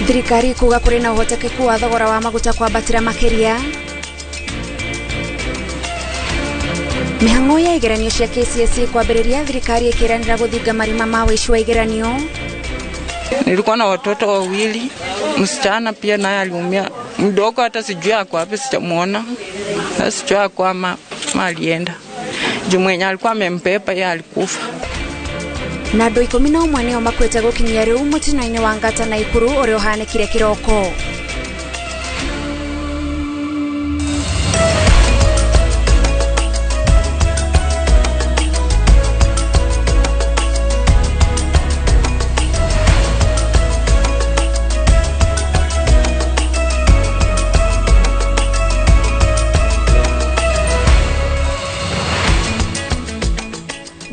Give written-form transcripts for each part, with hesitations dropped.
Thirikari kuga kuri na uhotekeku wa thogora wa maguta kwambatira makiria. Mihango ya igeranio cia KCSE kwambĩrĩria, thirikari ikiranira guthinga marima ma wishi wa igeranio. Nilikuwa na watoto wawili, msichana pia naye aliumia. Mdogo hata sijui ako wapi, sijamuona. Na sijui ako ama alienda. Mwenye alikuwa amempepa yeye alikufa. Na andũ 11 nĩo makwĩte gũkinyia rĩu mũtino-inĩ wa Ngata na Nakuru ũrĩa ũhanĩkire kĩroko.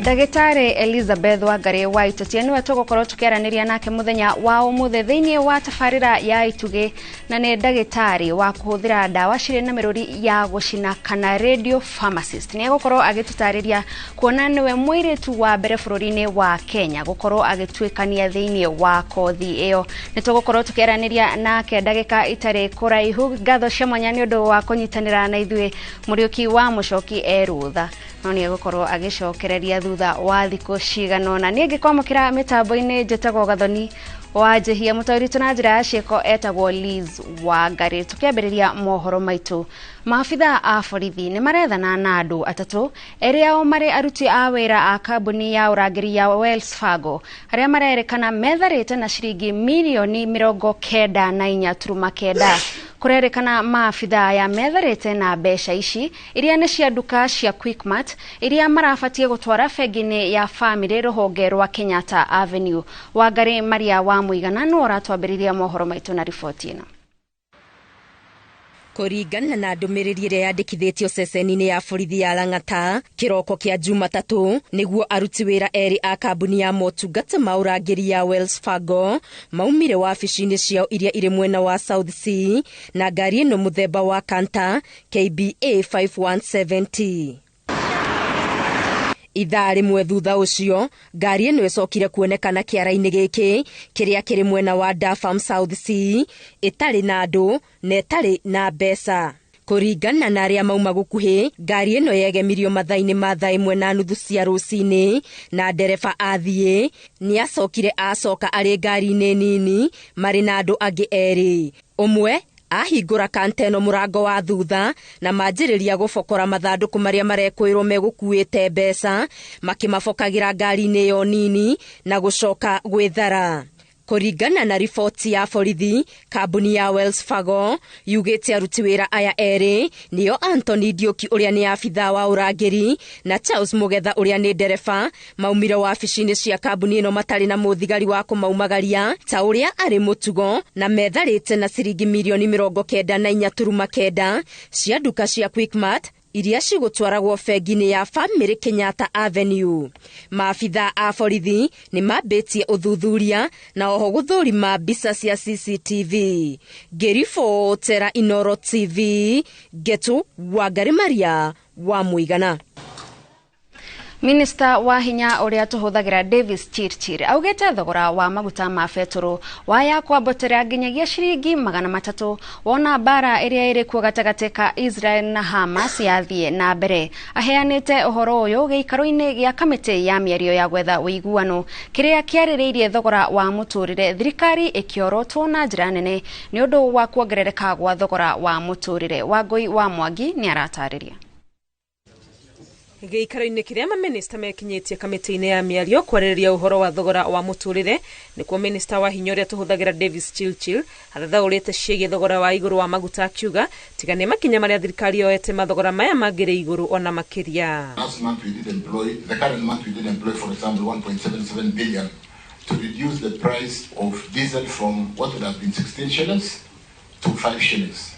Ndagĩtarĩ Elizabeth Wangari wa Ituti niwe tũgũkorwo tũkĩaranĩria nake mũthenya wa ũmũthĩ thĩinĩ wa tabarĩra ya Itugi, na nĩ ndagĩtarĩ wa kũhũthĩra ndawa cirĩ na mĩrũri ya gũcina kana radio pharmacist. Nĩ egũkorwo agĩtũtarĩria kuona nĩwe mũirĩtu wa mbere bũrũri-inĩ wa Kenya gũkorwo agĩtuĩkania thĩinĩ wa kothi ĩyo. Nĩ tũgũkorwo tũkĩaranĩria nake ndagĩka itarĩ kũraihu. Ngatho cia mwanya nĩ ũndũ wa kũnyitanĩra na ithuĩ. Mũriũki wa Mũcoki erutha no nĩ egũkorwo agĩcokereria thutha wa thikũ ciganona. Nĩ ngĩkwamũkĩra mĩtambo-inĩ njĩtagwo Gathoni wa Njehia, mũtaũri na njĩra ya ciĩko etagwo Liz Wangari. Tũkĩambĩrĩria mohoro maitũ, maabitha a borithi nĩ marethana na andũ atatũ erĩ ao marĩ aruti a wĩra a kambuni ya ũrangĩri ya Wells Fargo arĩa marerĩkana metharĩte na ciringi mirioni 94.9. Kurerĩkana maabitha ya metharĩte na mbeca ici iria nĩ cia nduka cia Quickmart iria marabatie gũtwara bengi-inĩ ya family rũhonge rwa Kenyatta Avenue. Wangari Maria wa Mũigana nĩ ũratwambĩrĩria mohoro maitũ na riboti ĩno. Kũringana na ndũmĩrĩri ĩrĩa yandĩkithĩtio ceceni-inĩ ya borithi ya Lang'ata kĩroko kĩa Jumatatũ, nĩguo aruti wĩra erĩ a kambuni ya motungata ma ũrangĩri ya Wells Fargo maumire wabici-inĩ ciao iria irĩ mwena wa South Sea na ngari ĩno mũthemba wa Canter KBA 5170. Ithaa rĩmwe thutha ũcio, ngari ĩno ĩcokire kuonekana kĩara-inĩ gĩkĩ kĩrĩa kĩrĩ mwena wa Dafam South Sea, ĩtarĩ na andũ na ĩtarĩ na mbeca. Kũringana na arĩa mauma gũkuhĩ, ngari ĩno yegemirio mathaa-inĩ ma thaa 1:30 cia rũcinĩ na ndereba athiĩ nĩ acokire acoka arĩ ngari-inĩ nini marĩ na andũ angĩ erĩ. Ũmwe ahingũra kanteno mũrango wa thutha na manjĩrĩria gũbokora mathandũkũ marĩa marekwĩrwo megũkuĩte mbeca, makĩmabokagĩra ngari-inĩ yo nini na gũcoka gwĩthara. Kũringana na riboti ya borithi, kambuni ya Wells Fargo yugĩte aruti wĩra aya erĩ nĩo Anthony Ndioki ũrĩa nĩ abitha wa ũrangĩri na Charles Mũgetha ũrĩa nĩ ndereba maumire wabici-inĩ cia kambuni ĩno matarĩ na mũthigari wa kũmaumagaria ta ũrĩa arĩ mũtugo, na metharĩte na ciringi mirioni 94.9 cia nduka cia Quickmart iria cigũtwaragwo bengi-inĩ ya family Kenyatta Avenue. Maabitha a borithi nĩ mambĩtie ũthuthuria na oho gũthũrima mbica cia CCTV. Ngĩribotera Inoro TV, Getu Wangari Maria wa Mũigana. Minister wa hinya ũrĩa tũhũthagĩra Davis Chirchir augĩte thogora wa maguta ma betũrũ waya kwambatĩra nginyagia ciringi 300 wona mbara ĩrĩa ĩrĩ kuo gatagatĩ ka Israel na Hamas yathiĩ na mbere. Aheanĩte ũhoro ũyũ gĩikaro-inĩ gĩa kamĩtĩ ya mĩario ya gwetha ũiguano kĩrĩa kĩarĩrĩirie thogora wa mũtũrĩre, thirikari ĩkĩorotwo na njĩra nene nĩ ũndũ wa kuongerereka gwa thogora wa mũtũrĩre. Wangui wa Mwangi nĩ aratarĩria. Gĩikaro-inĩ kĩrĩa maminista mekinyĩtie kamĩtĩ-inĩ ya mĩario kwarĩrĩria ũhoro wa thogora wa mũtũrĩre, nĩkuo minista wa hinya ũrĩa tũhũthagĩra Davis Chirchir arathaũrĩte ciĩgiĩ thogora wa igũrũ wa maguta akiuga tiga nĩ makinya marĩa thirikari yoete mathogora maya mangĩrĩ igũrũ ona makĩria. Last month we did employ, the current month we did employ, for example, 1.77 billion to reduce the price of diesel from what would have been 16 shillings to 5 shillings.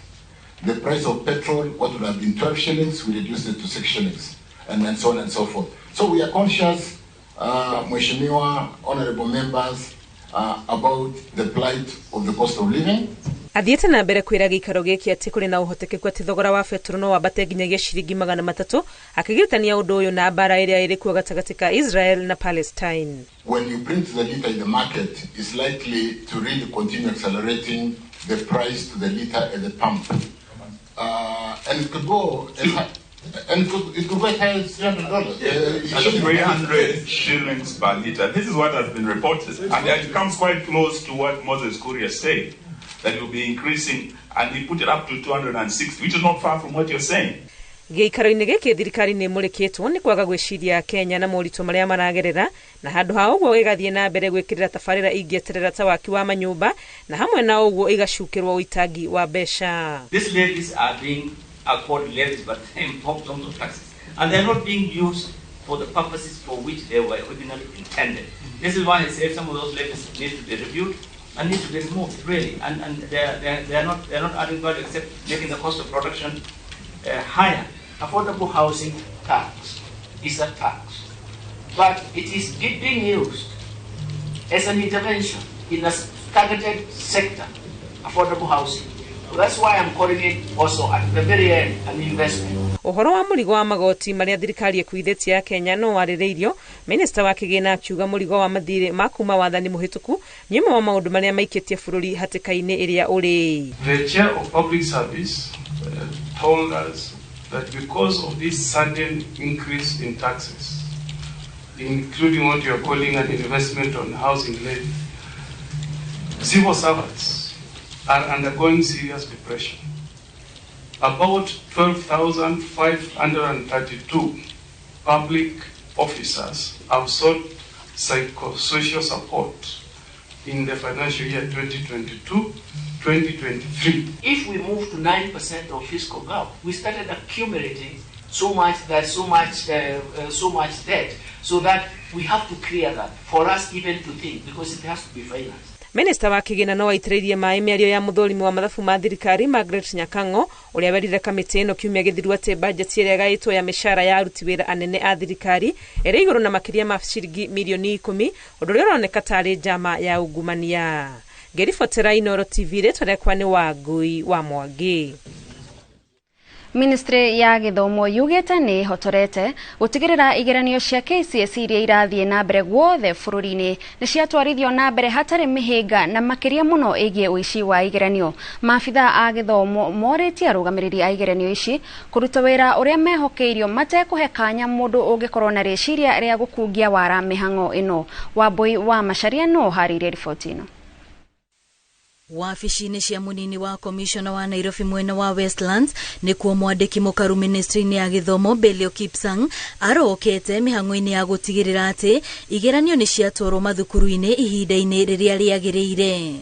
The price of petrol, what would have been 12 shillings, we reduced it to 6 shillings. And then so on and so forth. So we are conscious, Mheshimiwa, honorable members, about the plight of the cost of living. Athiete na mbere kwira gikaro giki ati kuri na uhotekeku ati thogora wa betro no wambate nginyagia ciringi 300 akigirtania undu uyu na bara iria iri kuo gatagati ka Israel na Palestine. When you print the liter in the market, it's likely to really continue accelerating the price to the liter at the pump. And it could go and it could go as high as $300. 300 shillings per liter. This is what has been reported. And it comes quite close to what Moses Kuria said, that it will be increasing, and he put it up to 260, which is not far from what you're saying. Giikaro-ini giki thirikari ni mureketwo ni kwaga gwiciria Kenya na morito maria maragerera na handu ha uguo igathie na mbere gwikirira tafarira ingieterera ta waki wa manyumba na hamwe na uguo igacukirwa uitagi wa besha. These levies are being accorded levies, but in terms of taxes, and they are not being used for the purposes for which they were originally intended. This is why I say some of those levies need to be reviewed and need to be removed, really, and they are not adding value except making the cost of production higher. Affordable housing tax is a tax, but it is being used as an intervention in a targeted sector, affordable housing. So that's why I'm calling it also at the very end an investment. Uhoro wa murigo wa magoti maria thirikari ekuithetie ya Kenya no waririirio minister wa kigina akiuga murigo wa mathire makuma wathani muhituku nyuma wa maundu maria maikitie bururi hatikaini iria uri. The chair of public service told us that because of this sudden increase in taxes, including what you are calling an investment on housing levy, civil servants are undergoing serious depression. About 12,532 public officers have sought psychosocial support in the financial year 2022-2023. If we move to 9% of fiscal gap, we started accumulating so much debt, so that we have to clear that for us even to think, because it has to be financed. Minister wa kigina no aitiririe mai miario ya muthurimi wa mathabu ma thirikari Margaret Nyakango uria werire kamiti ino kiumia githiru ati budget iria gaitwo ya mishara ya aruti wira anene a thirikari iri iguru na makiria ma ciringi milioni 10 undu uria uroneka tari njama ya ungumania. Gerifotera Inoro TV retwa ni Wangui wa Mwangi. Ministry ya githomo yugete ni hotorete gutigirira igeranio cia KCSE iria irathie na mbere guothe bururi-ini ni ciatwarithio na mbere hatari mihinga na makiria muno igie uici wa igeranio. Maabitha a githomo moretie arugamiriri a igeranio ici kuruta wira uria mehokeirio matekuhe kanya mundu ungikorwo na riciria ria gukungia wara mihango ino. Wambui wa Macharia no harire riboti ino. Wabici-inĩ cia munini wa commissioner wa Nairobi mwena wa Westlands ni kuo mwandiki mukaru ministry-inĩ ya githomo Belio Kipsang arokete mihango-inĩ ya gutigirira ati igeranio ni ciatwarwo mathukuru-inĩ ihinda-inĩ riria riagiriire.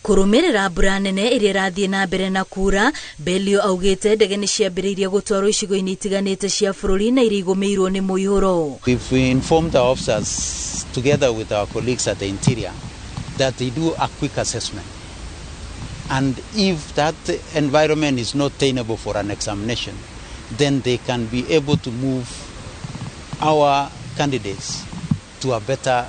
Kurumirira mbura nene iria irathie na mbere na kura, Belio augite ndege ni ciambiriirie gutwarwo icigo-inĩ itiganite cia bururi na iria igumirwo ni muihuro. We've informed our officers together with our colleagues at the interior that they do a quick assessment, and if that environment is not tenable for an examination, then they can be able to move our candidates to a better,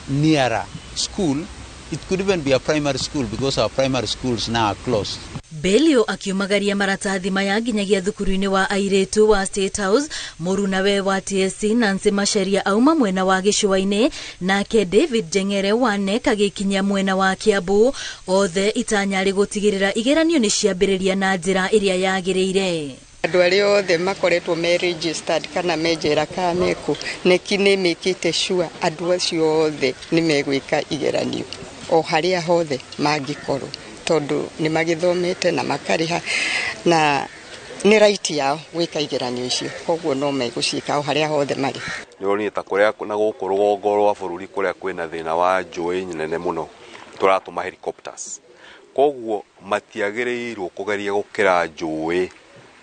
nearer school. It could even be a primary school, because our primary schools now are closed. Belio akiumagaria maratathi maya nginyagia thukuru-inĩ wa airetu wa State House, Muruna we wa TSC Nancy Macharia auma mwena wa Gĩcũa-inĩ, nake David Jengere wa NEC agikinya mwena wa Kiambu, othe itanyarĩ gutigirira igeranio nĩ ciambĩrĩria na njĩra iria yagĩrĩire. Andũ arĩa othe makoretwo me registered kana menjera ka neko neki nĩ mĩkĩte sure andũ acio othe nĩ megwĩka igeranio o harĩa hothe mangĩkorwo, tondu nĩ magĩthomete na makariha na nĩ right yao gwĩka igeranio icio, koguo no megũciĩka o harĩa hothe marĩ. Nĩ ũrĩa ta kũrĩa na gũkũ rũgongo rwa bũrũri kũrĩa kwĩna thĩna wa njũĩ nene mũno tũratũma helicopters, koguo matiagĩrĩirwo kũgeria gũkĩra njũĩ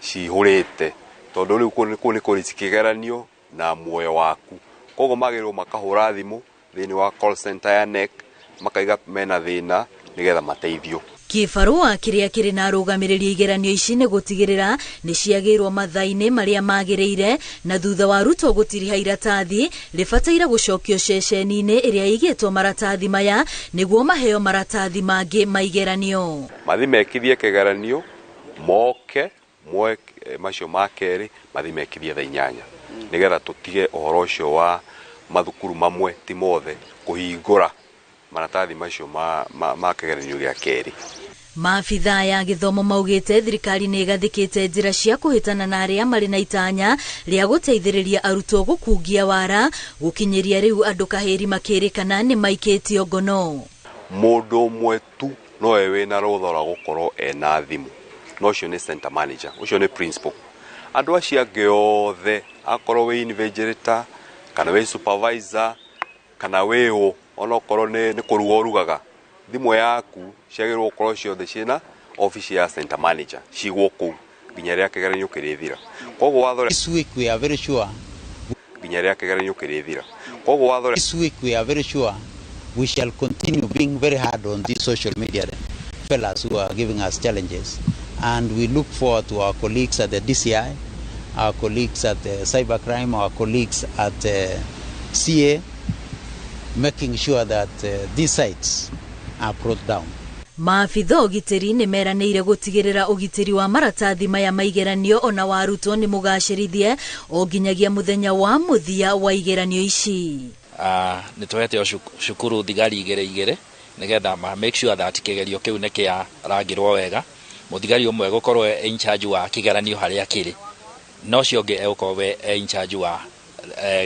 cihũrĩte, tondu rĩu kũu nĩ kũrĩ kĩgeranio na muoyo waku, koguo magĩrĩirwo makahũra thimũ thĩinĩ wa call center ya NEC makaiga mena thĩna nigetha mateithio. Kibarua kiria kiri na arugamiriria igeranio ici ni gutigirira ni ciagirwo mathaini maria magiriire na thutha wa Ruto gutiriha iratathi ribataire gucokio ceceni-ini iria igitwo maratathi maya niguo maheo maratathi mangi maigeranio. Mathi mekithie kigeranio moke mwe macio makeri mathi mekithie thaa 8 nigetha tutige uhoro ucio wa mathukuru mamwe ti mothe kuhingura maratathi macio ma kigeranio gia keri. Maabitha ya githomo maugite thirikari ni igathikite njira cia kuhitana na aria mari na itanya ria guteithiriria arutwo gukungia wara gukinyiria riu andu kaheri makirikana ni maikitio ngono. Mundu umwe tu no ewe na rutha rwa gukorwo ena thimu no cio ni center manager ucio ni principal. Andu acio angi othe akorwo we invigilator kana we supervisor kana weho onokorwo ni kuruga urugaga thimu yaku ciagirwo gukorwo ciothe cina office ya center manager cigwo ku nginya ria kigeranio kirithira. Koguo watho this week we are very sure nginya ria kigeranio kirithira. Koguo watho this week we are very sure we shall continue being very hard on these social media fellas who are giving us challenges, and we look forward to our colleagues at the DCI, our colleagues at the cybercrime, our colleagues at CA, making sure that these sites are brought down. Maabitha ugitiri ni meranĩire gutigirira ugitiri wa maratathi maya maigeranio ona warutwo ni mugacirithie o nginyagia muthenya wa muthia wa igeranio ici. Ni twete shukuru thigari igere nigetha ma make sure that kigerio kiu ne kia rangirwo wega muthigari umwe gukorwo in charge wa kigeranio haria kiri no cio nge eukowe in charge wa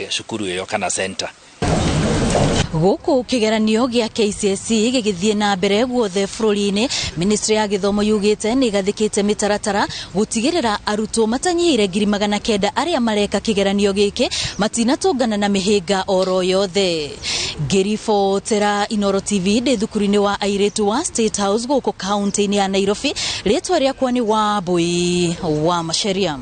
shukuru yo kana center. Guku kigeranio gia KCSE gigithie na mbere guothe bururi-ini, ministry ya githomo yugite ni gathikite mitaratara gutigirira arutwo matanyire 900 aria mareka kigeranio giki matinatungana na mihinga oro yothe. Ngiribotera Inoro TV de thukuru-ini wa airetu wa State House guku county-ini ya Nairobi, ritwa riakwa ni Wambui wa Masheria.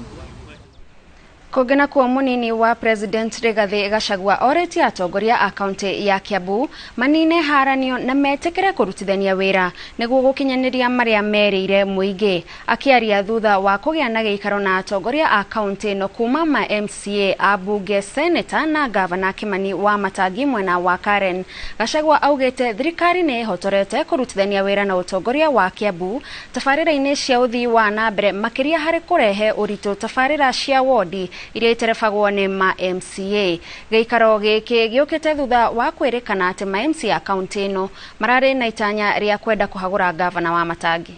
Kugena kuwa munini wa President Rigathi Gachagua oreti atongoria akaunti ya Kiambu manine haranio na metekere kurutithania wira niguo gukinyaniria maria merire muingi. Akiaria thutha wa kugia na giikaro na atongoria akaunti no kuma ma MCA, abunge, senator na governor Kimani wa Matangi mwena wa Karen, Gachagua augite thirikari ni hotorete kurutithania wira na utongoria wa Kiambu tafarira-ini cia uthii wa na mbere makiria hari kurehe uritu tafarira cia wodi iria iterefagwo ni ma MCA. Giikaro giki giukite thutha wa kwirikana ati ma MCA akaunti ino marari na itanya ria kwenda kuhagura governor wa Matangi.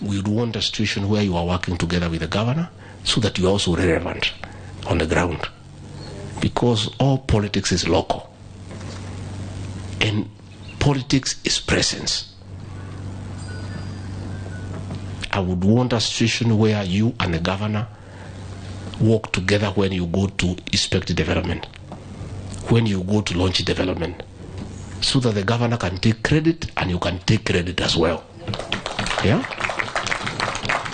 We would want a situation where you are working together with the governor so that you are also relevant on the ground, because all politics is local and politics is presence. I would want a situation where you and the governor work together when you go to inspect development, when you go to launch development, so that the governor can take credit and you can take credit as well. Yeah?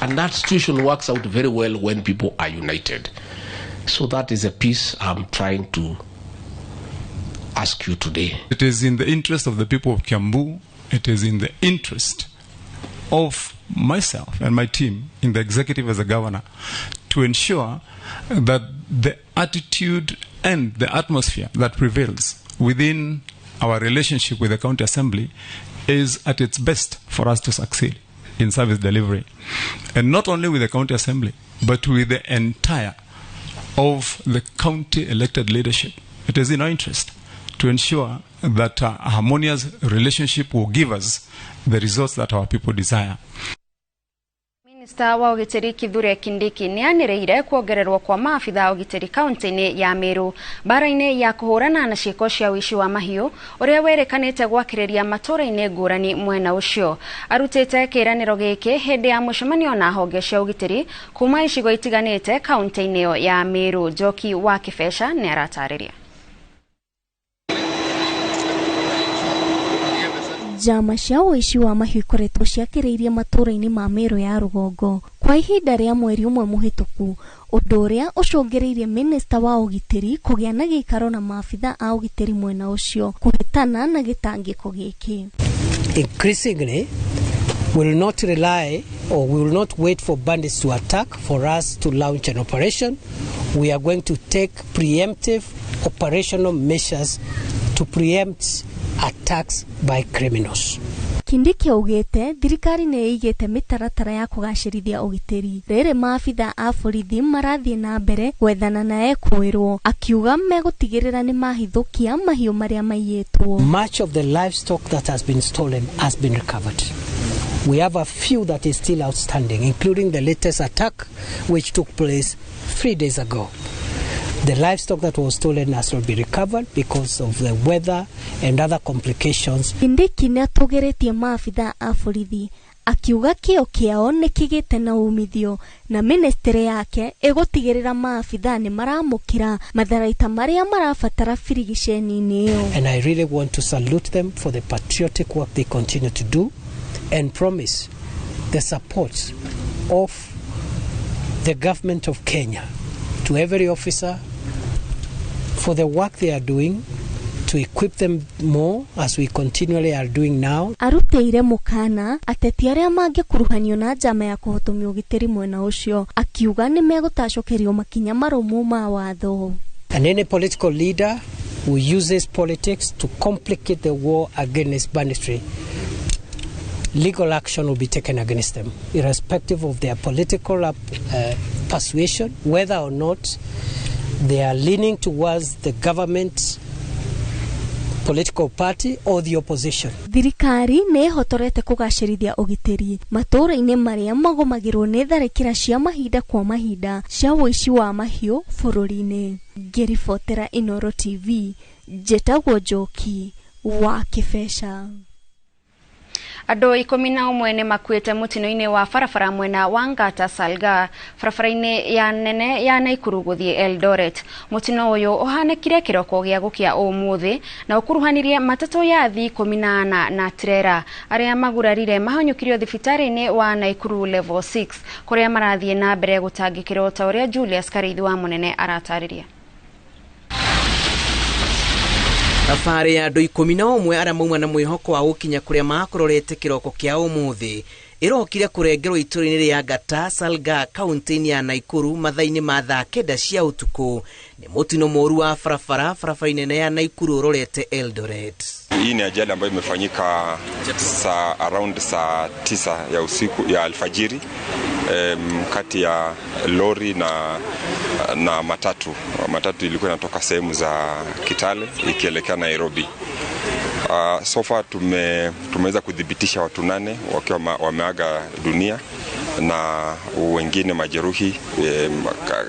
And that situation works out very well when people are united. So that is a piece I'm trying to ask you today. It is in the interest of the people of Kiambu, it is in the interest of myself and my team in the executive as a governor to ensure that the attitude and the atmosphere that prevails within our relationship with the county assembly is at its best for us to succeed in service delivery. And not only with the county assembly, but with the entire of the county elected leadership. It is in our interest to ensure that a harmonious relationship will give us the results that our people desire. Minister wa ugitiri Kithure Kindiki ni anireire kuongererwo kwa maafitha ugitiri kaunti-ini ya Meru bara-ini ya kuhurana na ciiko cia wici wa mahiu uria werekanite gwakiriria matura-ini ngurani mwena ucio. Arutite kiraniro giki hindi ya mucemanio na honge cia ugitiri kuma icigo itiganite kaunti-ini ya Meru. Joki wa Kibesha ni aratariria. Jama cia uici wa mahiu ikoretwo ciakiriirie matura-ini ma Meru ya rugongo kwa ihinda ria mweri umwe muhituku, undu uria ucungiriirie minista wa ugitiri kugia na giikaro na maafitha a ugitiri mwena ucio kuhitana na gitangiko giki. increasingly will not rely or we will not wait for bandits to attack for us to launch an operation. We are going to take preemptive operational measures to preempt attacks by criminals. Kindiki augite thirikari nĩ ĩigĩte mĩtaratara ya kũgacĩrithia ũgitĩri. Rĩrĩ maabitha a borithi marathiĩ na mbere gwethana na ekũĩrwo, akiuga megũtigĩrĩra nĩ mahithũkia mahiũ marĩa maiyĩtwo. Much of the livestock that has been stolen has been recovered. We have a few that is still outstanding, including the latest attack which took place 3 days ago. The livestock that was stolen has not been recovered because of the weather and other complications. Kindiki nĩ atũgĩrĩtie maabitha a borithi, akiuga kĩo kĩao nĩ kĩgĩte na umithio na ministry yake ĩgũtigĩrĩra maabitha nĩ maramũkĩra matharaita marĩa marabatara firigiceni-inĩ ĩyo. And I really want to salute them for the patriotic work they continue to do and promise the support of the government of Kenya to every officer for the work they are doing, to equip them more as we continually are doing now. Arutĩire mũkana ateti arĩa mangĩkuruhanio na njama ya kũhotomia ũgitĩri mwena ũcio, akiuga nĩ megũtacũkĩrio makinya marũmu ma watho. And any political leader who uses politics to complicate the war against banditry, legal action will be taken against them, irrespective of their political persuasion, whether or not they are leaning towards the government political party or the opposition. Thirikari nĩ ĩhotorete kũgacĩrithia ũgitĩri matũũra-inĩ marĩa magomagĩrwo nĩ tharĩkĩra cia mahinda kwa mahinda cia ũici wa mahiũ bũrũri-inĩ. Ngĩribotera Inooro TV, njĩtagwo Njoki wa Kĩbeca. Andũ 11 nĩ makuĩte mũtino-inĩ wa barabara mwena wa Ngata Salga, barabara-inĩ ya nene ya Nakuru gũthiĩ Eldoret. Mũtino ũyũ ũhanĩkire kĩroko gĩa gũkĩa ũmũthĩ na ũkuruhanirie matatũ ya athii 14 na trailer. Arĩa magurarire mahonyũkirio thibitarĩ-inĩ wa Nakuru level 6 kũrĩa marathiĩ na mbere gũtangĩkĩrwo ta ũrĩa Julius Karithi wa Mũnene aratarĩria. Thabarĩ ya andũ 11 arĩa mauma na mwĩhoko wa gũkinya kũrĩa makororete kĩroko kĩa ũmũthĩ ĩrokire kũrengerwo itũũra-inĩ rĩa Ngata Salga kaunti-inĩ ya Nakuru mathaa-inĩ ma thaa 9 cia ũtukũ nĩ mũtino mũru wa barabara-inĩ ya Nakuru ũrorete Eldoret. Hii ni ajali ambayo imefanyika around saa 9 ya usiku ya alfajiri kati ya lori na matatu. Matatu ilikuwa inatoka sehemu za Kitale ikielekea Nairobi. So far tumeweza kudhibitisha watu 8 wakiwa wameaga dunia na wengine majeruhi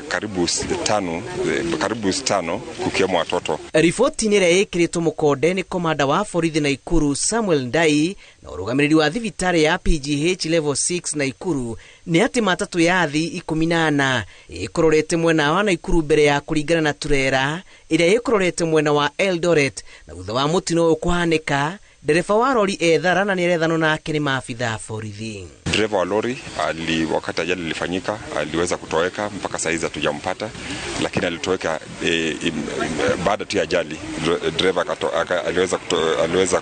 karibu 5 kukiwemo watoto. Riboti nĩ ĩrĩa ĩkĩrĩtwo mũkonde nĩ komanda wa borithi Nakuru Samuel Ndai na ũrũgamĩrĩri wa thibitarĩ ya PGH level 6 Nakuru nĩ atĩ matatũ ya athii 14 ĩkororete mwena wa Nakuru mbere ya kũringana na turera ĩrĩa ĩkororete mwena wa Eldoret na thutha wa mũtino ũyũ kũhanĩka dereva wa lori ethara na nĩarethanwo nake nĩ maabitha borithi. Dereva wa lori wakati ajali ilifanyika aliweza kutoweka, mpaka saa hizi hatujampata, lakini alitoweka baada tu ya ajali. Dereva aliweza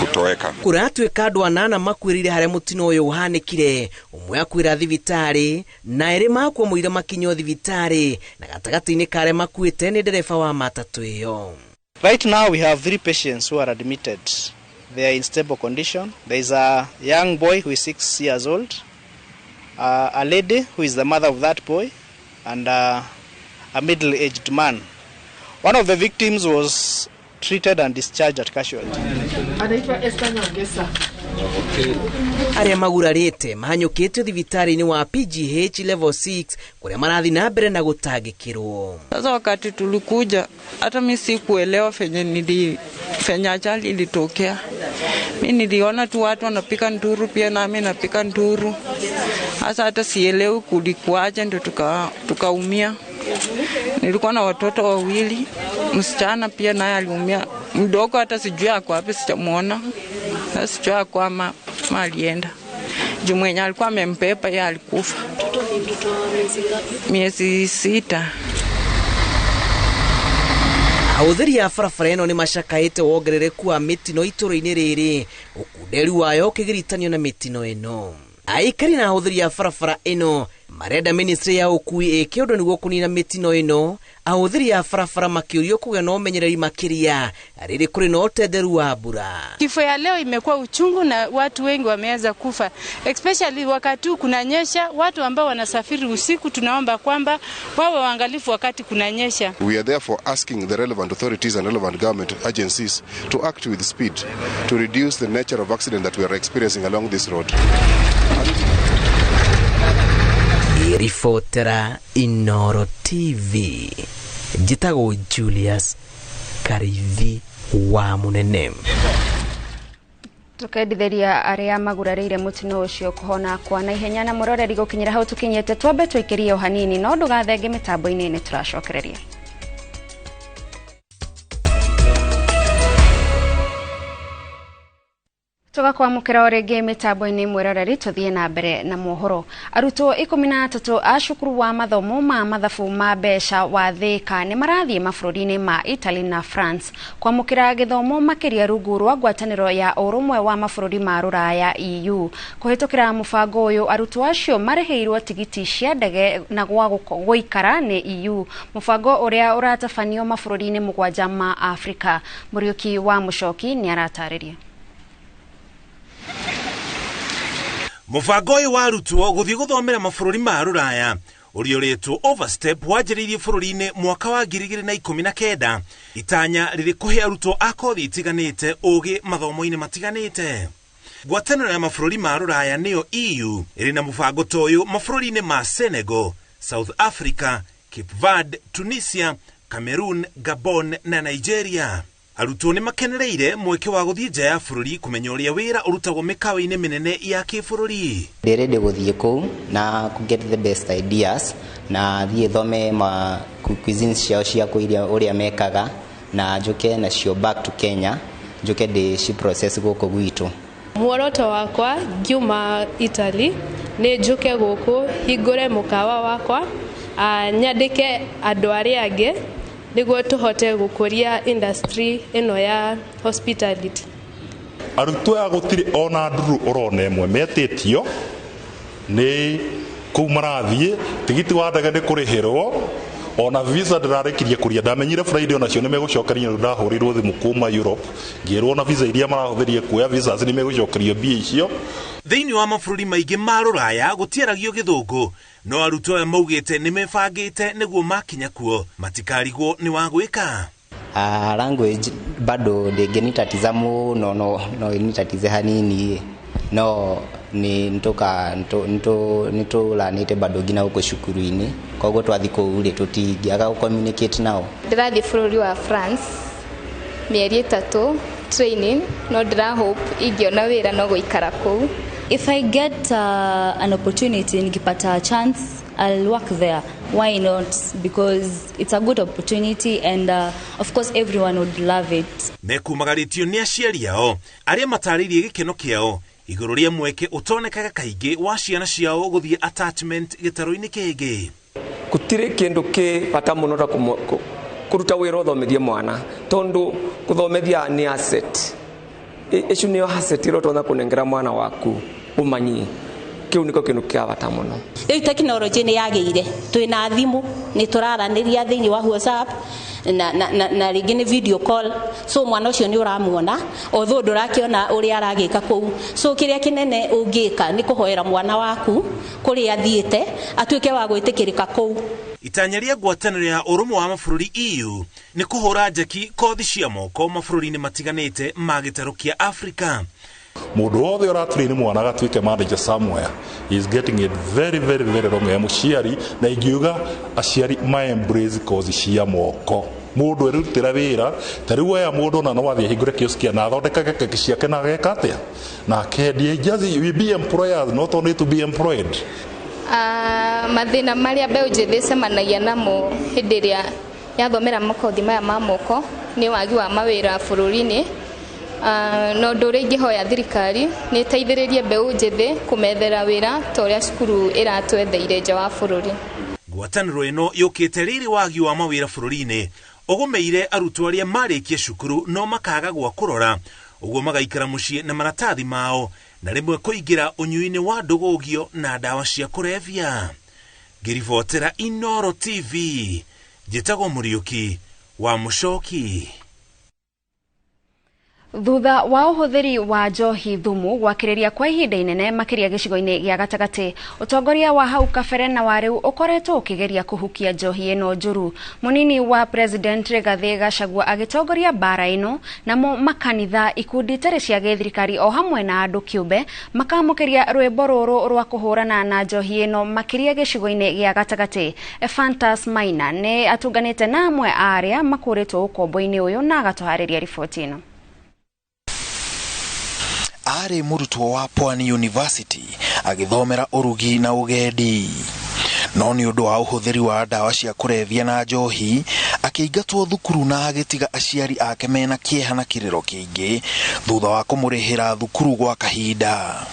kutoweka. Kũratuĩka andũ 8 makuĩrĩire harĩa mũtino ũyũ ũhanĩkire, ũmwe akuĩra thibitarĩ na erĩ makua mũira makinywo thibitarĩ na gatagatĩ-inĩ ka arĩa makuĩte nĩ dereva wa matatũ ĩyo. Right now we have 3 patients who are admitted. They are in stable condition. There is a young boy who is 6 years old, a lady who is the mother of that boy, and a middle-aged man. One of the victims was treated and discharged at casualty. Arĩa magurarĩte mahanyũkĩtio thibitarĩ-inĩ wa PGH level 6 kũrĩa marathi na mbere na gũtangĩkĩrwo. Sasa wakati tulikuja hata mimi sikuelewa fenya ajali ilitokea. Mimi niliona tu watu wanapika nduru, pia na mimi napika nduru. Sasa hata sielewi kulikuaje, ndio tukaumia. Nilikuwa na watoto 2, msichana pia naye aliumia. Mdogo hata sijui ako wapi, sijamuona. Sasa sijui kwa alienda. Jumwenye alikuwa amempepa yeye alikufa. Miezi 6. ahũthĩri a barabara ĩno nĩ macakaĩte wongerereku wa mĩtino itũũra-inĩ rĩrĩ, ũkunderi wayo ũkĩgiritanio na mĩtino ĩno. Aikari na ahũthĩri a barabara ĩno marenda ministry ya ũkui ĩke ũndũ nĩguo kũnina mĩtino ĩno, ahũthĩri a barabara makĩũrio kũgĩa na ũmenyereri makĩria rĩrĩ kũrĩ na ũtenderu wa mbura. Kifo ya leo imekuwa uchungu na watu wengi wameanza kufa, especially wakati kunanyesha. Watu ambao wanasafiri usiku tunaomba kwamba wawe waangalifu wakati kunanyesha. We are therefore asking the relevant authorities and relevant government agencies to act with speed to reduce the nature of accident that we are experiencing along this road. Rifotera Inoro TV, Jitago Julius Karithi wa Munene. Tukendithiria aria magurareire mutino ucio kuhona kwa na ihenya na muroreri gukinyira hau tukinyete twambe twikirie hanini no ndugathenge mitambo-ini ni turacokereria. Tuga kwa mukira orege mitambo-ini mwiroreri tuthie na mbere na mohoro. Arutwo 13 a cukuru wa mathomo ma mathabu ma mbeca wa Thika ni marathie mabũrũri-inĩ ma Italy na France kwa mukira githomo makiria rungu rwa ngwatanĩro ya ũrũmwe wa mabũrũri ma Rũraya EU. Kuhitukira mubango uyu arutwo acio mareheirwo tigiti cia ndege na gũikara ni EU, mubango uria uratabanio mabũrũri-inĩ mũgwanja ma Afrika. Muriuki wa Mucoki ni aratarĩria. Mubango uyu wa arutwo guthie guthomera mabũrũri ma Rũraya ũrĩa ũretwo Overstep wanjĩrĩirie bũrũri-inĩ mwaka wa 2019, itanya rĩrĩ kũhe arutwo a kothi itiganĩte ũgĩ mathomo-inĩ matiganĩte. Ngwatanĩro ya mabũrũri ma Rũraya nĩyo EU ĩrĩ na mũbango ta ũyũ mabũrũri-inĩ ma Senegal, South Africa, Cape Verde, Tunisia, Cameroon, Gabon na Nigeria. Arutwo nĩ makenereire mweke wa gũthiĩ nja ya bũrũri kũmenya ũrĩa wĩra ũrutagwo mĩkawa-inĩ mĩnene ya kĩbũrũri. Ndĩrende gũthiĩ kũu na get the best ideas na thiĩ thome cuisines ciao cia ũrĩa mekaga na njoke nacio back to Kenya, njoke ndĩ process gũkũ gwitũ. Muoroto wakwa ngiuma Italy nĩ njoke gũkũ hingũre mũkawa wakwa, nyandĩke andũ arĩa angĩ niguo tuhote gukuria industry ino ya hospitality. Arutwo ya gutiri ona nduru urona emwe metĩtio ni kuu marathie tigiti wa ndege ni kurihirwo ona visa ndĩrarĩkirie kuria. Ndamenyire Friday ona cio nĩ megũcokeria ndahũrirwo thimũ kuma Europe ngĩrwo na visa iria marahũthĩrie kuoya visas nĩ megũcokerio mbia icio. Thĩinĩ wa mabũrũri maingĩ ma Rũraya gũtiaragio gĩthũngũ, no arutwo aya maugĩte nĩ mebangĩte nĩguo makinya kuo matikarigwo nĩ wa gwĩka. Language bado ndĩngĩnitatiza mũno no initatize hanini no ni nitulanite bado ngina huko cukuru-inĩ koguo twathi kũu rĩ tũtingĩaga communicate nao. Ndĩrathiĩ bũrũri wa France mĩeri 3 training no ndĩrahope ingĩona wĩra no gũikara kũu. If I get an opportunity nikipata a chance I'll work there. Why not? Because it's a good opportunity and of course everyone would love it. Mekumagarĩtio nĩ aciari ao arĩa matarĩirie gĩkeno kĩao igũrũ rĩa mweke ũtonekaga kaingĩ wa ciana ciao gũthiĩ attachment gĩtaro-inĩ kĩngĩ. Gũtirĩ kĩndũ kĩ bata mũno ta kũruta wĩra ũthomithie mwana tondũ gũthomithia nĩ asset. Icio nĩyo asset ĩrĩa ũtona kũnengera mwana waku umanyi. Kiu niko kindu kia bata mũno. Rĩu teknolojĩ nĩ yagĩire, twĩna thimũ nĩ tũraranĩria thĩinĩ wa WhatsApp na rĩngĩ nĩ video call, so mwana ũcio nĩ ũramuona although ndũrakĩona ũrĩa aragĩka kũu. So kĩrĩa kĩnene ũngĩka nĩ kũhoera mwana waku kũrĩa athiĩte atuĩke wa gwĩtĩkĩrĩka kũu. Itanya rĩa ngwatanĩro ya ũrũmwe wa mabũrũri EU nĩ kũhũra njeki kothi cia moko mabũrũri-inĩ matiganĩte ma gĩtarũ kĩa Afrika. Mũndũ wothe ũratrain mwana agatuĩke manager somewhere is getting it very very very wrong. Ya mũciari na ingiuga aciari ma embrace kozi cia moko. Mũndũ erutĩra wĩra ta rĩu aya mũndũ na no athiĩ hingũre kiosk na athondekaga keki ciake na ageka atĩa na akendia. Just we be employers not only to be employed. Mathĩna marĩa mbeũ njĩthĩ ĩcemanagia namo hĩndĩ ĩrĩa yathomera makothi maya ma moko nĩ wagi wa mawĩra bũrũri-inĩ. No ũndũ ũrĩa ingĩhoya thirikari nĩ ĩteithĩrĩrie mbeũ njĩthĩ kũmethera wĩra ta ũrĩa cukuru ĩratwetheire nja wa bũrũri. Ngwatanĩro ĩno yũkĩte rĩrĩ wagi wa mawĩra bũrũri-inĩ ogomeire arutwo aria marikie cukuru no makaga gwa kurora uguo magaikara mucii na maratathi mao na rimwe kuingira unyuini wa ndugugio na dawa cia kurevya. Ngiribotera Inoro TV, Jitago Muriuki wa Mucoki. Thutha wa uhuthiri wa njohi thumu gwakiriria kwa ihinda inene makiria gicigo-ini gia gatagati, utongoria wa hau kabere na wa riu ukoretwo ukigeria kuhukia njohi ino njuru. Munini wa President Rigathi Gachagua agitongoria bara ino namo makanitha, ikundi itari cia githirikari o hamwe na andu kiumbe makamukiria rwimbo ruru rwa kuhurana na njohi ino makiria gicigo-ini gia gatagati. Fantas Maina ne atunganite na amwe aria makuritwo ukombo-ini uyu na agatuhariria riboti ino. Ari murutwo wa Pwani University agithomera urugi na ugendi, no ni undu wa uhuthiri wa dawa cia kurevya na njohi akiingatwo thukuru na agitiga aciari ake mena kieha na kiriro kiingi thutha wa kumurihira thukuru gwa kahinda.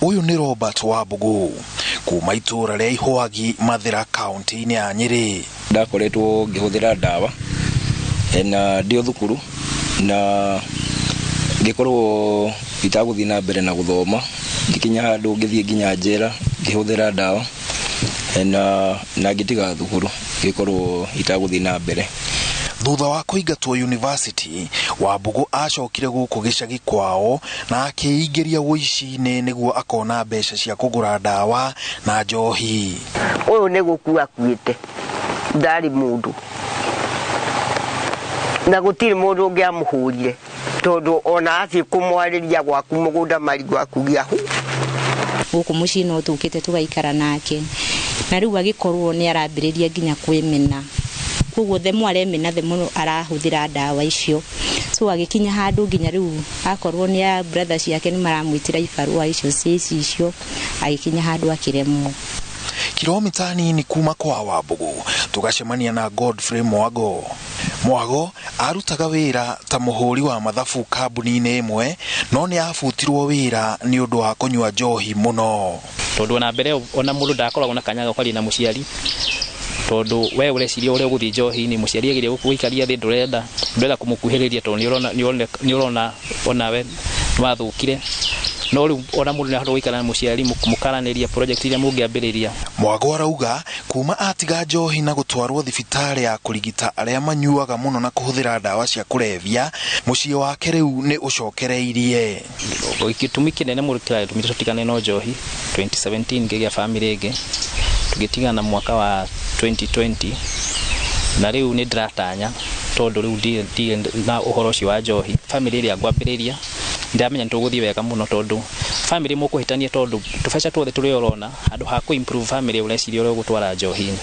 Uyu ni Robert Wabugu kuma itura ria Ihwagi Mathira county-ini ya Nyeri. Ndakoretwo ngihuthira dawa na ndio thukuru na ngikorwo itaguthi na mbere na guthoma, ngikinya handu ngithie nginya njera ngihuthira dawa na ngitiga thukuru ngikorwo itaguthi na mbere. Thutha wa kuingatwo university, Wabugu acokire guku gicagi kwao na akiingiria wici-ini niguo akona mbeca cia kugura dawa na njohi. Uyu ni gukua kuite ndari mundu na gutiri mundu ungiamuhurire tondu ona aci kumwariria gwaku mugunda mari gwaku giahu guku mucii no tukite tugaikara nake na riu agikorwo ni arambiriria nginya kwimena, koguo the mwaremena the muno arahuthira dawa icio, so agikinya handu nginya riu akorwo ni a brothers yake ni maramwitira ibarua icio icio agikinya handu akiremwo. Kilomita nini kuma kwa Wabugu tugacemania na Godfrey Mwago arutaga wira ta muhuri wa mathabu kambuni-ini imwe no ni afutirwo wira ni undu wa kunywa njohi muno. Tondu na mbere ona mundu ndakoragwo na kanyaga kwari na muciari, tondu we ureciria uri guthi njohi ni muciari agiria guikaria thi ndurenda kumukuhiriria tondu ni urona ona we wathukire no riu ona mundu nahoro guikara na muciari mukaraniria project iria mungiambiriria. Mwago arauga kuma atiga njohi na gutwarwo thibitari ya kurigita aria manyuaga muno na kuhuthira dawa cia kurevya, mucii wake riu ni ucokereirie. Gitumi kinene murikira tutikane no njohi 2017 ngigia family ige tugitigana mwaka wa 2020 na riu ni ndratanya tondu riu ndi na uhoro cio wa njohi family iria ngwambiriria ndamenya ntuguthie wega muno tondu family mukuhitania tondu tubeca tuothe turi orona andu ha ku improve family ureciria uri gutwara njohi.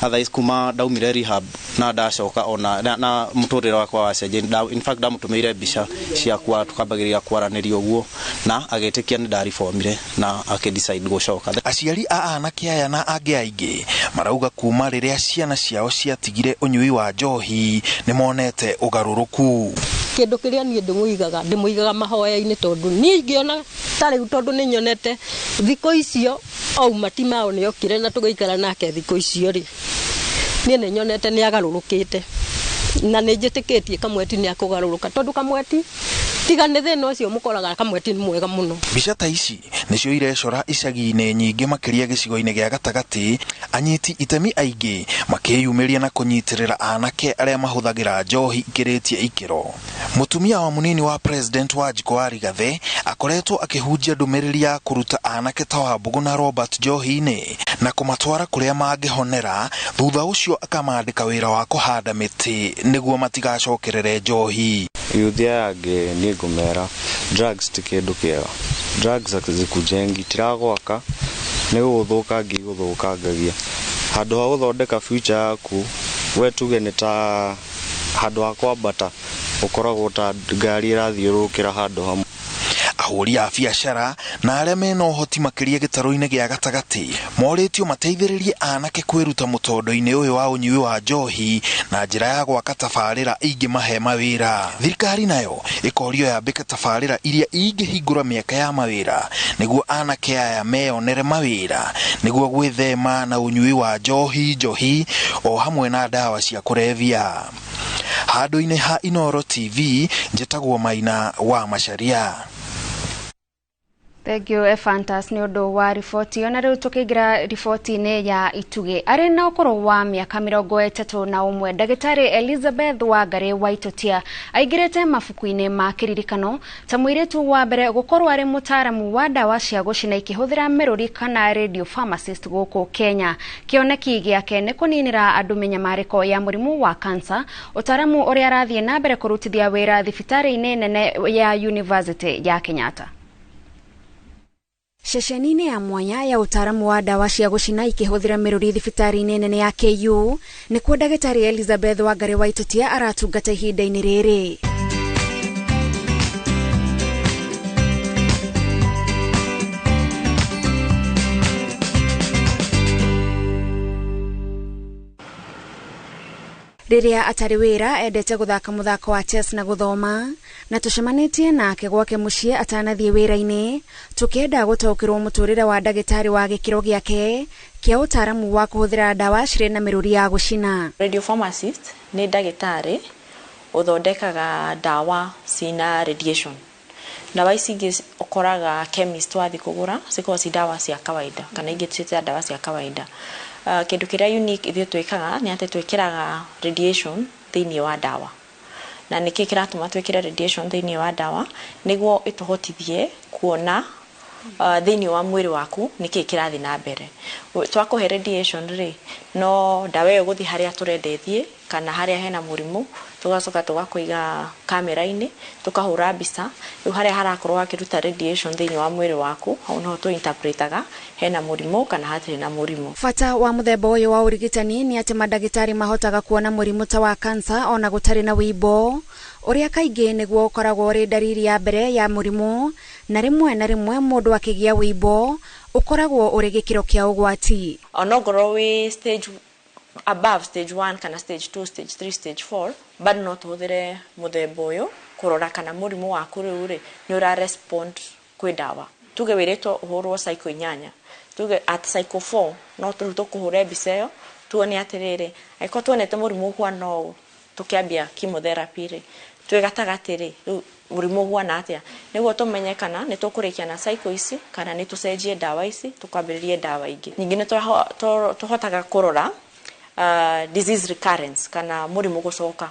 Others kuma daumire rehab na ndacoka ona na muturire wakwa wacenje, in fact ndamutumire mbica ciakwa tukambagiria kwaraniria uguo na agetikia ni ndariformire na akidecide gucoka. Aciari a anake aya na angi aingi marauga kuma riria ciana ciao ciatigire unyui wa njohi ni monete ugaruruku. Kindu kiria ni ndimuigaga mahoya-ini tondu ni ngiona tari tondu ni nyonete thiko icio au matimao ni okire na tugaikara nake thiko icio ri ni nyonete ni agarurukite na ni njitikitie kamweti ni akugaruruka tondu kamweti tiga ni thina ucio mukoraga kamweti ni mwega muno. Mbica ta ici nicio irecora icagi-ini nyingi makiria gicigo-ini gia gatagati, anyiti itemi aingi makiyumiria na kunyitirira anake aria mahuthagira njohi ikiritie ikiro. Mutumia wa munini wa President wa Rigathi akoretwo akihunjia ndumiriri ya kuruta anake ta Wabugu na Robert njohi-ini na kumatwara kuria mangihonera, thutha ucio akamandika wira wa kuhanda miti niguo matigacokerere njohi. Yuthi yange ni ngumera drugs ti kindu kiega, drugs zikujengi tiragwaka ni guthukangagia handu ha guthondeka future yaku we tuge ni ta handu ha kwambata ukoragwo ta ngari irathiurukira handu hamwe. ahũri a biacara na arĩa mena ũhoti makĩria gĩtarũ-inĩ gĩa gatagatĩ morĩtio mateithĩrĩrie anake kwĩruta mũtondo-inĩ ũyũ wa ũnyui wa njohi na njĩra ya gwaka tabarĩra ingĩmahe mawĩra. Thirikari nayo ĩkorio yambĩke tabarĩra iria ingĩhingũra mĩaka ya mawĩra nĩguo anake aya meyonere mawĩra nĩguo gwĩthema na ũnyui wa njohi o hamwe na ndawa cia kũrebia. Handũ-inĩ ha Inooro TV, njĩtagwo Maina wa Macharia. Thank you, Efantas, nĩ ũndũ wa riboti. Ona rĩu tũkĩingĩra riboti-inĩ ya Ituge. Arĩ na ũkũrũ wa mĩaka 31, ndagĩtarĩ Elizabeth Wangari Waitotia aingĩrĩte mabuku-inĩ ma kĩririkano ta mũirĩtu wa mbere gũkorwo arĩ mũtaaramu wa ndawa cia gũcina ikĩhũthĩra mĩrũri kana radio pharmacist gũkũ Kenya. Kĩoneki gĩake nĩ kũninĩra andũ mĩnyamarĩko ya mũrimũ wa cancer, ũtaaramu ũrĩa arathiĩ na mbere kũrutithia wĩra thibitarĩ-inĩ nene ya University ya Kenyatta. Ceceni-inĩ ya mwanya ya utaaramu wa ndawa cia gũcina ikĩhũthĩra mĩrũri thibitarĩ-inĩ nene ya KU nĩkuo ndagĩtarĩ Elizabeth Wangari Waitotia aratungata ihinda-inĩ rĩrĩ. Rĩrĩa atarĩ wĩra endete gũthaka mũthako wa chess na gũthoma, na tũcemanĩtie nake gwake mũciĩ atanathiĩ wĩra-inĩ tũkĩenda gũtaũkĩrwo mũtũrĩre wa ndagĩtarĩ wa gĩkĩro gĩake kĩa ũtaaramu wa kũhũthĩra ndawa cirĩ na mĩrũri ya gũcina. Radio pharmacist nĩ ndagĩtarĩ ũthondekaga ndawa cina radiation. Ndawa ici ingĩ ũkoraga chemist wathiĩ kũgũra cikoragwo ci ndawa cia kawaida kana ingĩ ciĩta ndawa cia kawaida. Kĩndũ kĩrĩa unique ithuĩ twĩkaga nĩ atĩ twĩkĩraga radiation thĩinĩ wa ndawa. Na nĩkĩ kĩratũma twĩkĩre radiation thĩinĩ wa ndawa nĩguo ĩtũhotithie kuona thĩinĩ wa mwĩrĩ waku nĩkĩ kĩrathiĩ na mbere. Twakũhe radiation rĩ, no ndawa ĩyo gũthiĩ harĩa tũrenda ĩthiĩ kana harĩa hena mũrimũ, tugacoka tugakũiga kamera-inĩ tukahũra mbica rĩu harĩa harakorwo hakĩruta radiation thĩinĩ wa mwĩrĩ waku, hau no tu interpretaga hena mũrimũ kana hatirĩ na mũrimũ. Bata wa mũthemba ũyũ wa ũrigitani nĩ atĩ mandagĩtarĩ mahotaga kuona mũrimũ ta wa cancer ona gũtarĩ na wĩimbo, ũrĩa kaingĩ nĩguo ũkoragwo ũrĩ ndariri ya mbere ya mũrimũ, na rĩmwe mũndũ akĩgĩa wĩimbo ũkoragwo ũrĩ gĩkĩro kĩa ũgwati. Onokorwo wĩ stage above stage 1 kana stage 2 stage 3 stage 4 bado no tuhũthĩre mũthemba ũyũ kũrora kana mũrimũ waku rĩu rĩ nĩ ũra respond kwĩ ndawa. Tuge wĩrĩtwo ũhũrwo cycle 8, tuge at cycle 4 no tũkũhũre mbica ĩyo tuone atĩrĩrĩ angĩkorwo tuonete mũrimũ ũhuana ũũ tũkĩambia chemotherapy rĩ twĩ gatagatĩ rĩ mũrimũ ũhuana atĩa nĩguo tũmenye kana nĩ tũkũrĩkia na cycle ici kana nĩ tũcenjie ndawa ici tũkwambĩrĩrie ndawa ingĩ. Ningĩ nĩ tũhotaga kũrora disease recurrence kana mũrimũ gũcoka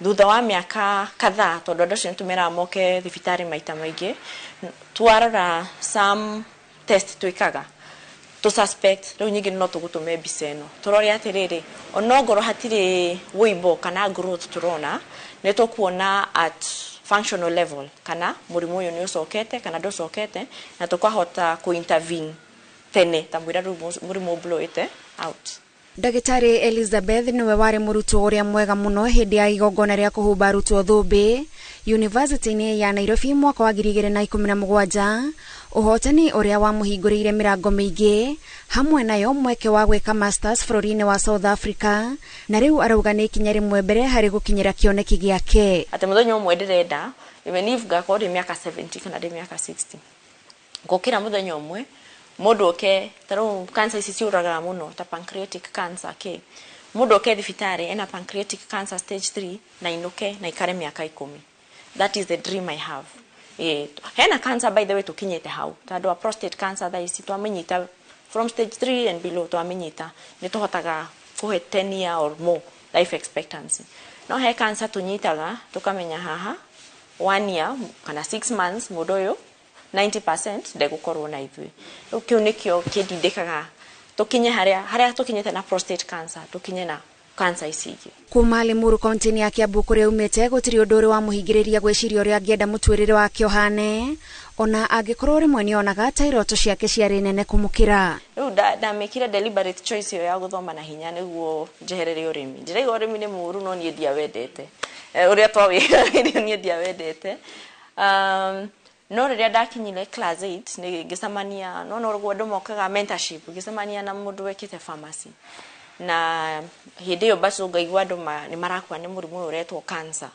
thutha wa mĩaka kadhaa, tondũ andũ acio nĩtũmeraga moke thibitarĩ maita maingĩ, twarora some test twĩkaga to suspect rĩu nyingĩ no tũgũtũme mbica ĩno tũrore atĩrĩrĩ onokorwo hatirĩ wĩimbo kana growth tũrona nĩ tũkuona at functional level kana mũrimũ ũyũ nĩ ũcokete kana ndũcokete na tũkahota ku-intervene tene ta mwĩra rĩu mũrimũ blowete out. Ndagĩtarĩ Elizabeth nĩwe warĩ mũrutwo ũrĩa mwega mũno hĩndĩ ya igongona rĩa kũhumba arutwo thũmbĩ University-inĩ ya Nairobi mwaka wa 2017, ũhotani ũrĩa wamũhingũrĩire mĩrango mĩingĩ hamwe nayo mweke wa gwĩka masters bũrũri-inĩ wa South Africa, na rĩu arauga nĩ ikinya rĩmwe mbere harĩ gũkinyĩra kĩoneki gĩake. Atĩ mũthenya ũmwe ndĩrenda even if ngakorwo ndĩ mĩaka 70 kana ndĩ mĩaka 60 ngũkĩra mũthenya ũmwe mũndũ oke tarũ cancer ici ciũragaga mũno ta pancreatic cancer mũndũ oke thibitarĩ ena pancreatic cancer stage 3 na inuke na ikare mĩaka 10. That is the dream I have. Hena cancer by the way tukinyete hau tondũ wa prostate cancer thaa ici twamenyita from stage 3 and below twamenyita nĩ tũhotaga kũhe 10 year or more life expectancy. No he cancer tunyitaga tukamenya haha 1 year kana 6 months mũndũ ũyũ 90% ndegũkorwo na ithuĩ. Kĩu nĩkĩo kĩndindĩkaga tũkinye harĩa tũkinyete na prostate cancer tũkinye na cancer ici ingĩ. Kuma Limuru kaunti-inĩ ya Kiambu kũrĩa umĩte gũtirĩ ũndũ ũrĩ wamũhingĩrĩria gwĩciria ũrĩa angĩenda mũtũrĩre wake ũhane, ona angĩkorwo rĩmwe nĩonaga ta iroto ciake ciarĩ nene kũmũkĩra. Rĩu ndamĩkire deliberate choice ĩyo ya gũthoma na hinya nĩguo njeherere ũrĩmi. Ndĩrauga ũrĩmi nĩ mũru no niĩ ndiawendete. Ũrĩa twawĩra niĩ ndiawendete. no riria ndakinyire class 8 ni ngicemania no rugwendo mokaga mentorship ngicemania na mundu wekite pharmacy na hindi yo bacu ngaigua andu ni marakua ni murimu uretwo cancer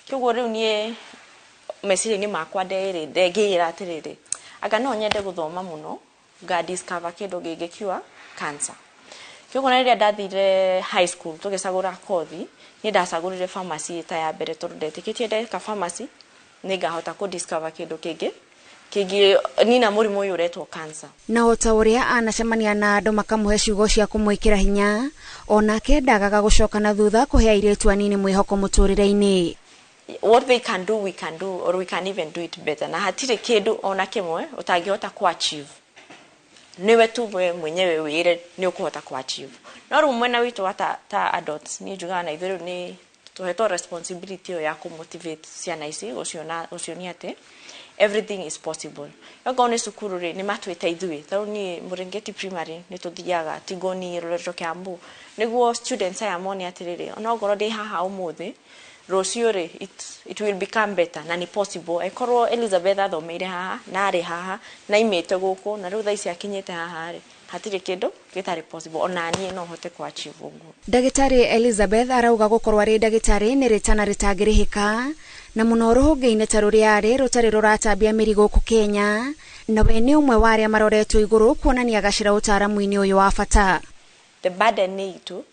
kiguo riu nie mesiri ni makwa ndegira atiriri aga no nyende guthoma muno ga discover kindu gingikiwa cancer kiguo na riria ndathire high school tugicagura kothi ni ndacagurire pharmacy ta ya mbere tondu ndetikitie ndeka pharmacy ni ngahota ku discover kindu kingi nina murimu uyu uretwo cancer na ota uria anacemania na andu makamuhe ciugo cia kumwikira hinya onake ndagaga gucoka na thutha kuhe airetu anini mwihoko muturire-ini. What they can do we can do or we can even do it better na hatire kindu ona kimwe utangihota ku achieve niwe tu we mwenyewe wire ni ukuhota ku achieve no ru mwena witu ta adults ni juga na ithiru ni tuheto responsibility ya ku motivate ciana ici ucionia ate everything is possible yoga one sukuru ri ni matwita ithui tau ni Murengeti primary ni tuthiaga Tigoni Roleto Kiambu niguo students aya moni atiriri ona ngoro ndi haha umuthi rucio ri it will become better na ni possible ekorwo Elizabeth athomeire haha na ari haha na imete guku na riu thaici akinyite haha ri hatire kindu gitari possible ona nie no hote ku achieve uguo. Ndagitari Elizabeth arauga gukorwa ri ndagitari ni ritana ritagirihika na muno ruhunge-ini ta ruria ari rutari ruratambia mirigo ku Kenya na we ni umwe wa aria maroretwo iguru kuonania gacira utaramu-ini uyu wa bata. The burden ni itu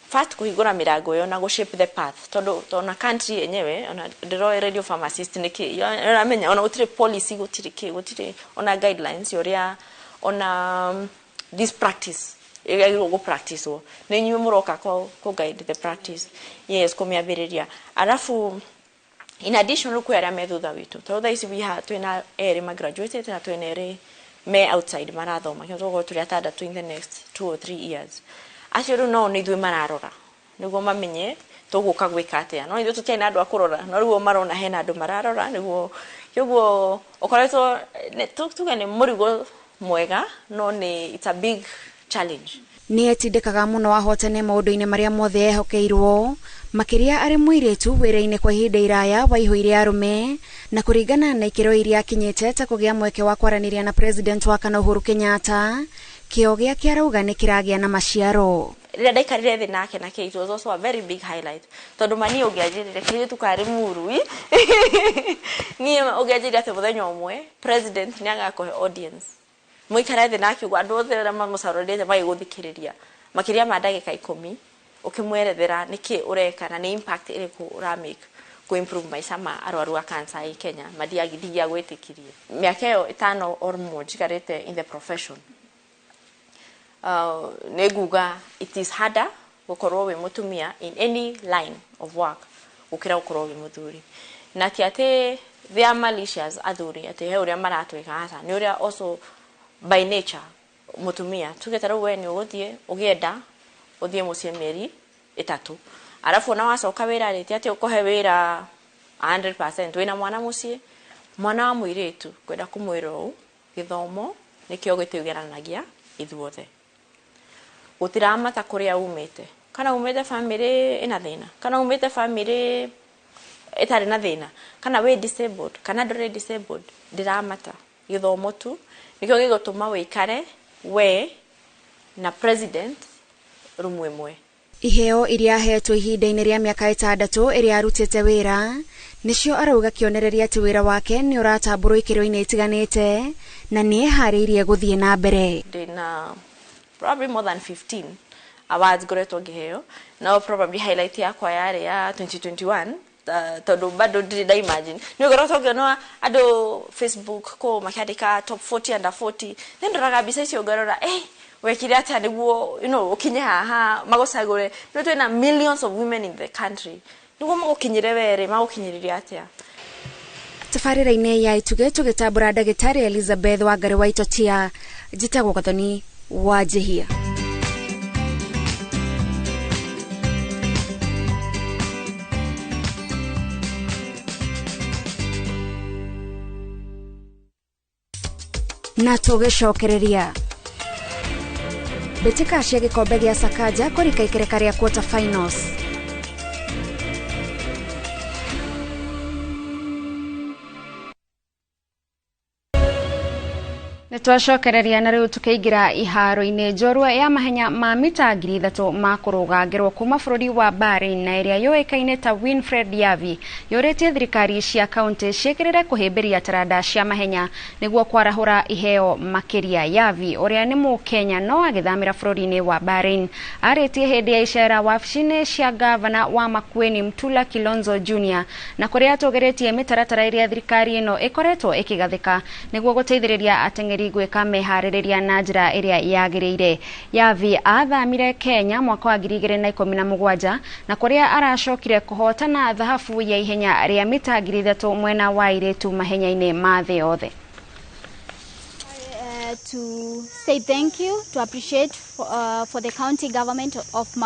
first kuhigura mirango yo na go shape the path tona country yenyewe ona ndiro radio pharmacist niki ramenya ona utire policy gutire ona guidelines yoria ona this practice go practice o ne nyume muroka ko guide the practice yes komiabiriria alafu in addition ku era methutha witu tondha ici we twina eri ma graduated na twina eri me outside marathoma kyo go turi atada to in the next 2 or 3 years acio no ni thwe mararora niguo mamenye tuguka gwika atia no ithu tutaina andu akurora no riu marona hena andu mararora niguo kiguo okoretwo tugane murigo mwega no ni it's a big challenge. Ni etindikaga muno ahotane maundu-ini maria mothe ehokeirwo makiria ari muiretu wira-ini kwa ihinda iraya waihuire arume na kuringana na ikiro iria akinyite ta kugia mweke wa kwaraniria na president wa kana Uhuru Kenyatta kio giake arauga ni kiragia na maciaro. Rira ndaikarire thi nake na it was also a very big highlight tondu mani ugiajirire kiri tukari murui ni ugiajirire ate muthenya umwe president ni agakohe audience muikara thi nake andu othe mamusarorete bai guthikiriria makiria ma ndagika 10 ukimwerethera niki ureka na ni impact iriku uramake ku improve maisha ma arwaru a cancer i Kenya madiagidia gwetikirie miaka yo 5 or more jikarete in the profession. Neguga it is harder gukorwo we mutumia in any line of work ukira gukorwo we muthuri na tiate they are malicious athuri ate he uria maratweka hasa ni uria also by nature mutumia tugetara we ni uguthie ugienda uthie mucie mieri 3 alafu na wacoka wira riti ate ukohe wira 100% wina mwana mucie mwana wa muiretu kwenda kumwiro githomo nikio gitiugeranagia ithuothe utiramata kuria umete kana umete family ina thina kana umete family etari na thina kana we disabled kana ndore disabled ndiramata githomo tu nikio gigotuma wikare we na president rumwe mwe. Iheo iria hetwo ihinda-ini ria miaka 6 iria arutite wira nicio arauga kionereria ati wira wake ni uratamburwo ikiro-ini itiganite na ni ehariirie guthie na mbere. Dina probably more than 15 awards goretwo ngiheo now probably highlight yakwa yari ya 2021 tondu bado ndida imagine ni goretwo ngionwa andu Facebook ko makiandika top 40 under 40 ndoraga bica icio ngorora wekire ata niguo ukinye haha magocagure no twina millions of women in the country niguo magukinyire were magukinyiriria atia. Tafarira-ini ya ituge tugitambura ndagitari Elizabeth wa ngari wa itotia jitagwo Gathoni wajihia. Na tugicokereria bitika cia gikombe gia Sakaja kurika ikereka ria quarter finals. Nitwacokereria na riu tukiingira iharo-ini njorua ya mahenya ma mita 3,000 ma kurugangirwo kuma bururi wa Bahrain na iria yoikaine ta Winfred Yavi yuritie thirikari cia kaunti ciekirire kuhimbiria taranda cia mahenya niguo kwarahura iheo makiria. Yavi uria ni Mukenya no agithamira bururi-ini wa Bahrain aritie hindi ya icera wabici-ini cia gavana wa Makueni Mtula Kilonzo Jr na kuria atugiritie mitaratara iria thirikari ino ikoretwo ikigathika niguo guteithiriria atengeri gwika mehaririria na njira iria yagirire. Yavi athamire Kenya mwaka wa 2017 na kuria aracokire kuhotana dhahabu ya ihenya ria mita 3,000 mwena wa iritu mahenya-ini ma thi yothe. To say thank you, to appreciate for the county government of